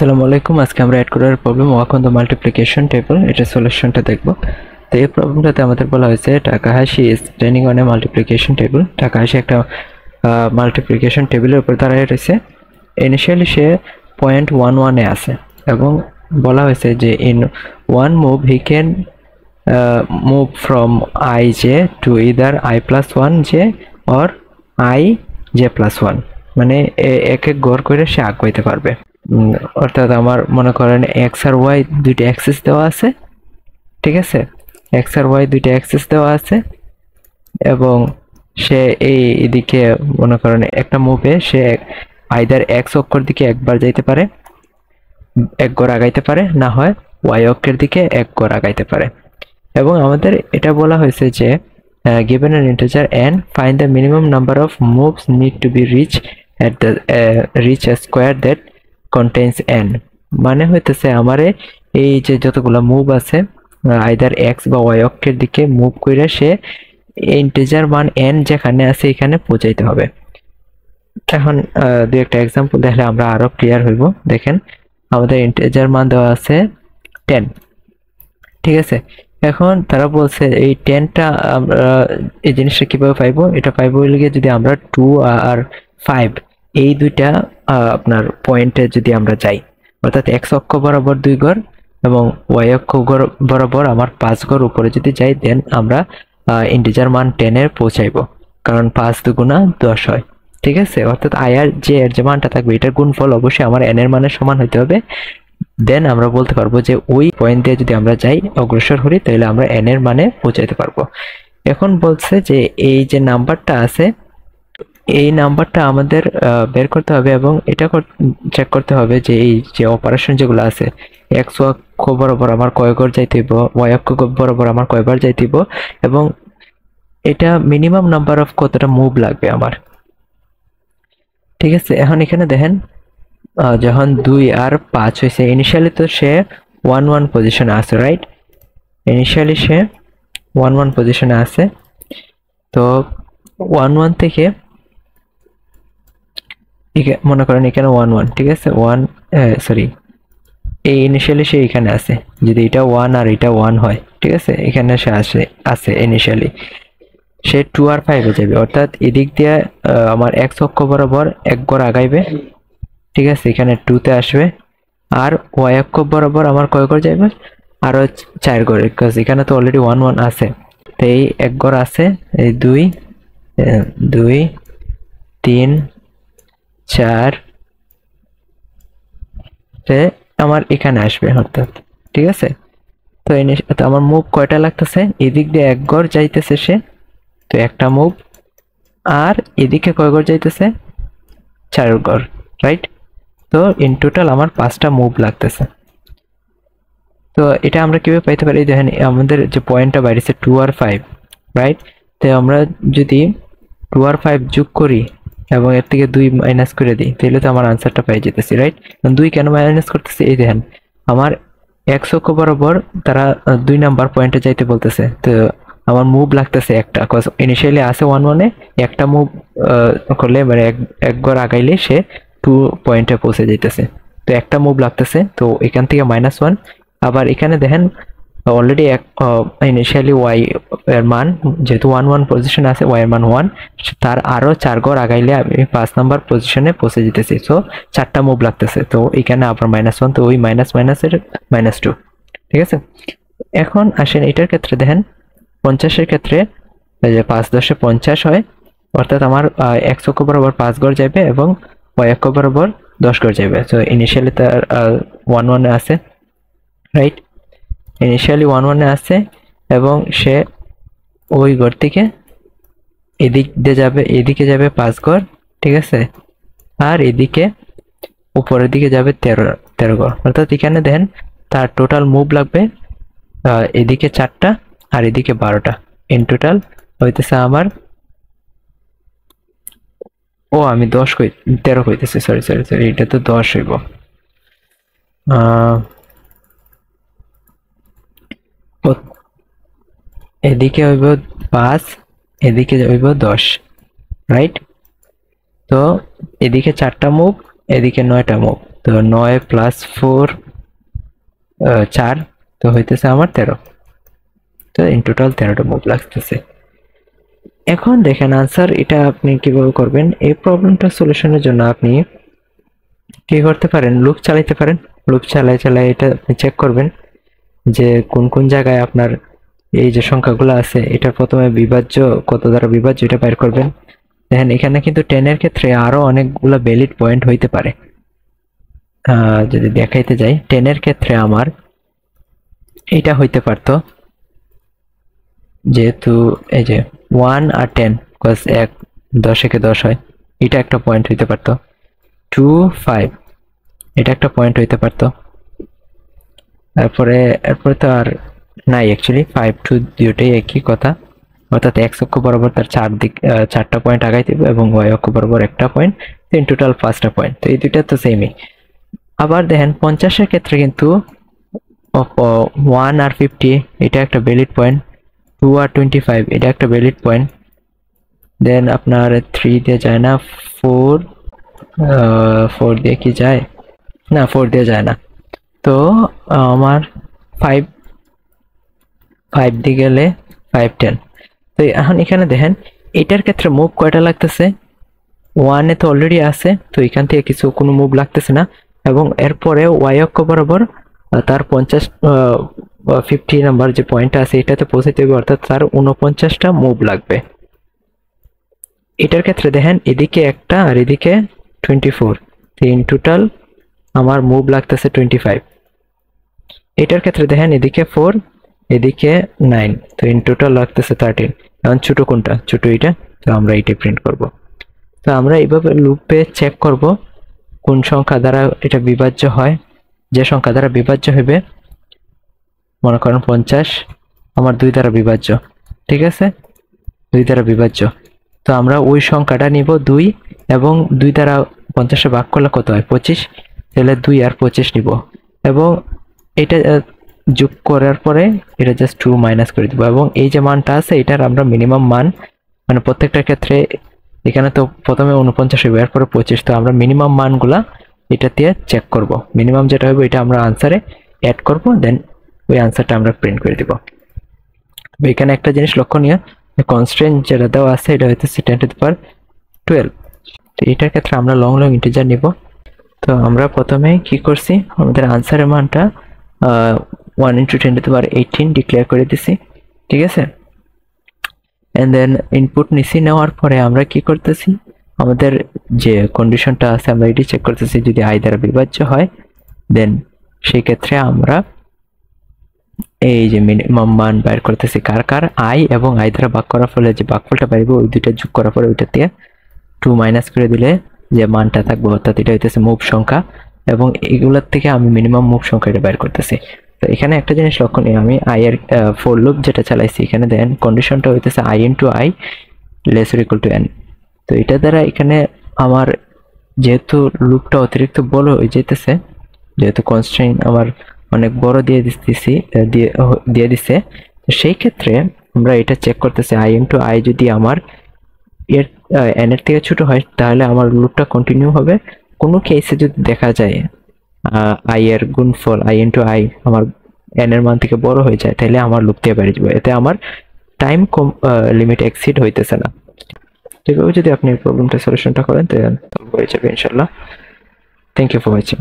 আসসালামু আলাইকুম। আজকে আমরা AtCoder problem walk on the multiplication table এটা সলিউশনটা দেখব। তো এই প্রবলেমটাতে আমাদের বলা হয়েছে Takahashi is standing on a multiplication table. Takahashi একটা মাল্টিপ্লিকেশন টেবিলের উপর দাঁড়িয়ে রয়েছে। ইনিশিয়ালি সে 0.11 এ আছে এবং বলা হয়েছে যে in one move he can move from I J to either i+1 J or i j+1, মানে এক এক গড় করে সে আগাইতে পারবে। অর্থাৎ আমার মনে করেন এক্স আর ওয়াই দুইটা অ্যাক্সিস দেওয়া আছে, ঠিক আছে, এক্স আর ওয়াই দুইটা অ্যাক্সিস দেওয়া আছে এবং সে এইদিকে মনে করেন একটা মুভে সে আইদার এক্স অক্ষর দিকে একবার যাইতে পারে, এক গড় আগাইতে পারে, না হয় ওয়াই অক্ষের দিকে এক গড় আগাইতে পারে। এবং আমাদের এটা বলা হয়েছে যে given an integer n, find the minimum number of moves need to be reached at the reach a square that contains n, মানে হইতেছে আমারে এই যে যতগুলো মুভ আছে আইদার এক্স বা ওয়াই অক্ষের দিকে মুভ করে সে ইন্টিজার মান n যেখানে আছে এখানে পৌঁছাইতে হবে। এখন দুই একটা এক্সাম্পল দেখলে আমরা আরো ক্লিয়ার হইব। দেখেন আমাদের ইন্টিজার মান দেওয়া আছে 10, ঠিক আছে। এখন তারা বলছে এই 10টা আমরা এই জিনিসটা কিভাবে পাইবো, এটা পাইবো লিগে যদি আমরা 2 আর 5 এই দুইটা আপনার পয়েন্টে যদি আমরা যাই, অর্থাৎ x অক্ষ বরাবর 2 গড় এবং y অক্ষ বরাবর আমার 5 গড় উপরে যদি যাই, দেন আমরা ইন্টিজার মান 10 এর পৌঁছাইবো, কারণ 5 দুগুণা 10 হয়, ঠিক আছে। অর্থাৎ i আর j এর যে মানটা থাকবে এটার গুণফল অবশ্যই আমার n এর মানের সমান হতে হবে। দেন আমরা বলতে পারবো যে ওই পয়েন্ট দিয়ে যদি আমরা যাই অগ্রসর হই তাহলে আমরা n এর মানে পৌঁছাইতে পারবো। এখন বলছে যে এই যে নাম্বারটা আছে এই নাম্বারটা আমাদের বের করতে হবে এবং এটা চেক করতে হবে যে এই যে অপারেশন যেগুলো আছে x অক্ষ বরাবর আমার কয় ঘর যাইতে হইব, y অক্ষ বরাবর আমার কয়বার যাইতে হইব এবং এটা মিনিমাম নাম্বার অফ কতটা মুভ লাগবে আমার, ঠিক আছে। এখন এখানে দেখেন যখন 2 আর 5 হয়েছে, ইনিশিয়ালি তো সে 1-1 পজিশনে আছে, রাইট। ইনিশিয়ালি সে 1-1 পজিশনে আছে। তো 1-1 থেকে মনে করেন এখানে 1-1, ঠিক আছে, এই ইনিশিয়ালি সে এখানে আছে। যদি এটা 1 আর এটা 1 হয়, ঠিক আছে, এখানে সে আছে ইনিশিয়ালি সে 2 আর 5 এ যাবে, অর্থাৎ এদিক দিয়ে আমার x অক্ষ বরাবর এক গড় আগাইবে, ঠিক আছে, এখানে 2 তে আসবে আর y অক্ষ বরাবর আমার কয় গড় যাবে, আরো 4 গড়, বিকজ এখানে তো অলরেডি 1-1 আছে। তো এই এক গড় আছে, এই 2 3 4 তে আমার এখানে আসবে, অর্থাৎ ঠিক আছে। তো আমার মুভ কয়টা লাগতেছে, এদিক দিয়ে এক গড় যাইতেছে সে, তো একটা মুভ, আর এদিকে কয় গড় যাইতেছে, 4 গড়, রাইট। তো ইন টোটাল আমার 5টা মুভ লাগতেছে। তো এটা আমরা কিভাবে পাইতে পারি, দেখেন আমাদের যে পয়েন্টটা বাইরেছে 2 আর 5, রাইট। তো আমরা যদি 2 আর 5 যোগ করি এবং এর থেকে 2 মাইনাস করে দিই তাহলে তো আমার আনসারটা পেয়ে যেতেছি, রাইট। 2 কেন মাইনাস করতেছি, এই দেখেন আমার x অক্ষ বরাবর তারা 2 নাম্বার পয়েন্টে যাইতে বলতেছে, তো আমার মুভ লাগতেছে একটা, কজ ইনিশিয়ালি আছে 1-1 এ, একটা মুভ করলে মানে এক গড় আগাইলে সে 2 পয়েন্টে পৌঁছে যাইতেছে, তো একটা মুভ লাগতেছে, তো এখান থেকে -1। আবার এখানে দেখেন অলরেডি ইনিশিয়ালি y এর মান যেহেতু 1-1 পজিশনে আছে, y এর মান 1, তার আরো 4 গড় আগাইলে আমি 5 নাম্বার পজিশনে পৌঁছে যেতেছি, সো 4টা মুভ লাগতেছে, তো এখানে আবার -1, তো ওই মাইনাস মাইনাসের -2, ঠিক আছে। এখন আসেন এটার ক্ষেত্রে দেখেন 50 এর ক্ষেত্রে যে 5-10 50 হয়, অর্থাৎ আমার x অক্ষ বরাবর 5 গড় যাবে এবং y অক্ষ বরাবর 10 গড় যাবে। তো ইনিশিয়ালি তার 1-1 এ আছে, রাইট, ইনিশিয়ালি 1-1 এ আছে এবং সে ওই ঘর থেকে এদিক দিয়ে যাবে, এদিকে যাবে 5 গড়, ঠিক আছে, আর এদিকে উপরের দিকে যাবে 13 গড়, অর্থাৎ এখানে দেখেন তার টোটাল মুভ লাগবে এদিকে 4টা আর এদিকে 12টা, ইন টোটাল হইতেছে আমার আমি 13 কইতেছি, সরি, এটা তো 10 হইব, এদিকে হইব 5, এদিকে হইব 10, রাইট। তো এদিকে 4টা মুভ, এদিকে 9টা মুভ, তো 9 প্লাস 4 4, তো হইতেছে আমার 13। তো ইন টোটাল 13টা মুভ লাগতেছে। এখন দেখেন আনসার এটা আপনি কিভাবে করবেন। এই প্রবলেমটা সলিউশনের জন্য আপনি কি করতে পারেন, লুপ চালাইতে পারেন। লুপ চালাই চালাই এটা আপনি চেক করবেন যে কোন কোন জায়গায় আপনার এই যে সংখ্যাগুলো আছে এটা প্রথমে বিভাজ্য, কত দ্বারা বিভাজ্য এটা বের করবেন। দেখেন এখানে কিন্তু 10 এর ক্ষেত্রে আরো অনেকগুলো ভ্যালিড পয়েন্ট হইতে পারে। যদি দেখাইতে যাই 10 এর ক্ষেত্রে আমার এটা হইতে পারতো, যেহেতু এই যে 1 আর 10 কজ 1 10 একে 10 হয়, এটা একটা পয়েন্ট হইতে পারতো। 2 5 এটা একটা পয়েন্ট হইতে পারতো। এরপরে তো আর নাই অ্যাকচুয়ালি, 5 2 দুটোই একই কথা, অর্থাৎ x অক্ষ বরাবর তার চারটা পয়েন্ট আগাই দিব এবং y অক্ষ বরাবর একটা পয়েন্ট, ইন টোটাল 5টা পয়েন্ট। তো এই দুইটা তো সেমই। আবার দেখেন 50 এর ক্ষেত্রে কিন্তু 1 আর 50 এটা একটা ভ্যালিড পয়েন্ট, 2 আর 25 এটা একটা ভ্যালিড পয়েন্ট। দেন আপনার 3 দিয়ে যায় না, 4 দিয়ে কি যায় না, 4 দিয়ে যায় না। তো আমার 5 দিয়ে গেলে 5 10। তো এখন এখানে দেখেন এটার ক্ষেত্রে মুভ কয়টা লাগতেছে, 1 এ তো অলরেডি আছে, তো এখান থেকে কিছু কোনো মুভ লাগতেছে না। এবং এরপরে y অক্ষ বরাবর তার 50 নাম্বার যে পয়েন্টটা আছে এটাতে পৌঁছাতে হবে, অর্থাৎ তার 49টা মুভ লাগবে। এটার ক্ষেত্রে দেখেন এদিকে একটা আর এদিকে 24, তো ইন টোটাল আমার মুভ লাগতেছে 25। এটার ক্ষেত্রে দেখেন এদিকে 4 এদিকে 9, তো ইন টোটাল লাগতেছে 13। এখন ছোট কোনটা, ছোট এটা, তো আমরা এইটা প্রিন্ট করব। তো আমরা এইভাবে লুপে চেক করব কোন সংখ্যা দ্বারা এটা বিভাজ্য হয়। যে সংখ্যা দ্বারা বিভাজ্য হবে, মনে করেন 50 আমার 2 দ্বারা বিভাজ্য, ঠিক আছে, 2 দ্বারা বিভাজ্য। তো আমরা ওই সংখ্যাটা নিব 2 এবং 2 দ্বারা 50 ভাগ করলে কত হয় 25, তাহলে 2 আর 25 নিব এবং এটা যোগ করার পরে এটা জাস্ট 2 মাইনাস করে দিব এবং এই যে মানটা আছে এটার আমরা মিনিমাম মান, মানে প্রত্যেকটার ক্ষেত্রে এখানে তো প্রথমে 49 হবে এরপরে 25, তো আমরা মিনিমাম মানগুলা এটা দিয়ে চেক করব। মিনিমাম যেটা হবে এটা আমরা আনসারে অ্যাড করব, দেন ওই আনসারটা আমরা প্রিন্ট করে দিব। এখানে একটা জিনিস লক্ষণীয়, কনস্ট্রেন্ট যেটা দেওয়া আছে এটা হইতেছে 10^12। তো এটার ক্ষেত্রে আমরা লং ইন্টিজার নিব। তো আমরা প্রথমে কি করছি, আমাদের আনসারের মানটা 1 × 10^18 ডিক্লেয়ার করে দিছি, ঠিক আছে। এন্ড দেন ইনপুট নিছি, নেওয়ার পরে আমরা কি করতেছি, আমাদের যে কন্ডিশনটা আছে আমরা এটি চেক করতেছি, যদি i দ্বারা বিভাজ্য হয় দেন সেই ক্ষেত্রে আমরা এই যে মিনিমাম মান বের করতেছি কার কার, i এবং i দ্বারা ভাগ করার ফলে যে ভাগফলটা পাইবো ওই দুইটা যোগ করার পরে ওইটা দিয়ে 2 মাইনাস করে দিলে যে মানটা থাকবে, অর্থাৎ এটা হইতেছে মুভ সংখ্যা এবং এগুলোর থেকে আমি মিনিমাম মুভ সংখ্যাটা বের করতেছি। তো এখানে একটা জিনিস লক্ষণীয়, আমি i এর ফর লুপ যেটা চালাইছি এখানে দেন কন্ডিশনটা হইতেছে i × i <= n। তো এটা দ্বারা এখানে আমার যেহেতু লুপটা অতিরিক্ত বড় হয়ে যেতেছে, যেহেতু কনস্ট্রেইন আমার অনেক বড় দিয়ে দিছে, তো সেই ক্ষেত্রে আমরা এটা চেক করতেছি i × i যদি আমার এর n এর থেকে ছোট হয় তাহলে আমার লুপটা কন্টিনিউ হবে। কোনো কেসে যদি দেখা যায় i এর গুণফল i × i আমার n এর মান থেকে বড় হয়ে যায় তাহলে আমার লুপ দিয়ে বেরিয়ে যাবে, এতে আমার টাইম লিমিট এক্সিড হইতেছে না। ঠিকভাবে যদি আপনি এই প্রবলেমটা সলিউশনটা করেন তাহলে সলভ হয়ে যাবে ইনশাআল্লাহ। Thank you for watching.